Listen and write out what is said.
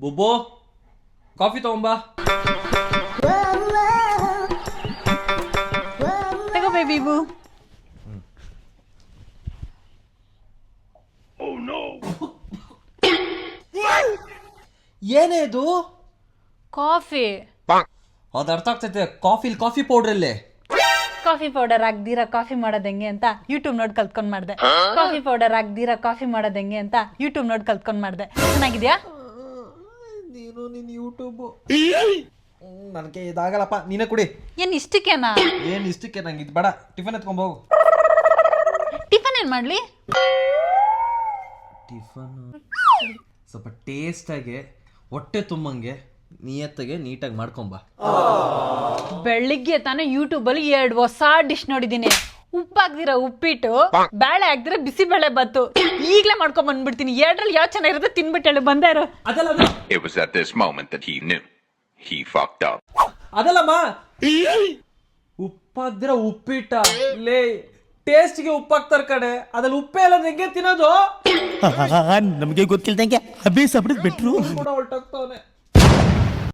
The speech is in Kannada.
ಬುಬ್ಬು ಕಾಫಿ ತಗೊಂಬಾ. ತಗೋ ಬೇಬಿ ಬೂ. ಏನೇ ಇದು? ಕಾಫಿ. ಅದು ಅರ್ಥ ಆಗ್ತೈತೆ. ಕಾಫಿ ಪೌಡ್ರಲ್ಲೇ ಕಾಫಿ ಪೌಡರ್ ಹಾಕ್ದಿರಾ ಕಾಫಿ ಮಾಡೋದ್ ಹೆಂಗೆ ಅಂತ ಯೂಟ್ಯೂಬ್ ನೋಡಿ ಕಲ್ತ್ಕೊಂಡ್ ಮಾಡ್ದೆ. ಕಾಫಿ ಪೌಡರ್ ಹಾಕ್ದಿರಾ ಕಾಫಿ ಮಾಡೋದ್ ಹೆಂಗೆ ಅಂತ ಯೂಟ್ಯೂಬ್ ನೋಡಿ ಕಲ್ತ್ಕೊಂಡ್ ಮಾಡ್ದೆ. ಚೆನ್ನಾಗಿದ್ಯಾ? ನೀನು ನಿನ್ ಯೂಟ್ಯೂಬ್ ನನಗೆ ಇದಾಗಲ್ಲಪ್ಪ. ನೀನೇ ಕುಡಿ. ಏನ್ ಇಷ್ಟಕ್ಕೇನಾ? ಏನ್ ಇಷ್ಟಕ್ಕೆ? ನಂಗೆ ಇದು ಬೇಡ. ಟಿಫನ್ ಎತ್ಕೊಂಬೋಗು. ಟಿಫನ್ ಏನ್ ಮಾಡ್ಲಿ? ಟಿಫನ್ ಸ್ವಲ್ಪ ಟೇಸ್ಟಾಗೆ ಹೊಟ್ಟೆ ತುಂಬಂಗೆ ನಿಯತ್ತಾಗೆ ನೀಟಾಗಿ ಮಾಡ್ಕೊಂಬಾ. ಬೆಳಿಗ್ಗೆ ತಾನೇ ಯೂಟ್ಯೂಬ್ ಅಲ್ಲಿ 2 ಹೊಸ ಡಿಶ್ ನೋಡಿದೀನಿ. ಉಪ್ಪಾಗ್ದಿರ ಉಪ್ಪಿಟ್ಟು, ಬೇಳೆ ಹಾಕ್ದಿರ ಬಿಸಿ ಬೇಳೆ ಬತ್ತು. ಈಗ್ಲೇ ಮಾಡ್ಕೊಂಡ್ ಬಂದ್ಬಿಡ್ತೀನಿ. 2ರಲ್ಲಿ ಯಾವ ಚೆನ್ನಾಗಿರುತ್ತೆ ತಿನ್ಬಿಟ್ಟು ಬಂದೇ ಇರೋ. It was at this moment that he knew he fucked up. ಅದಲ್ಲಮ್ಮ, ಉಪ್ಪಾಗ್ದಿರ ಉಪ್ಪಿಟ್ಟ ಲೇ, ಟೇಸ್ಟ್ಗೆ ಉಪ್ಪಾಗ್ತಾರ ಕಡೆ. ಅದ್ರಲ್ಲಿ ಉಪ್ಪೇ ಎಲ್ಲ ಹೆಂಗೆ ತಿನ್ನೋದು? ನಮಗೆ ಗೊತ್ತಿಲ್ದಂಗೆ ಅಭಿ ಸಪಡಿದ್ ಬಿಟ್ರು ಕೂಡ ಹೊರಟಾಗ್ತಾವನೆ.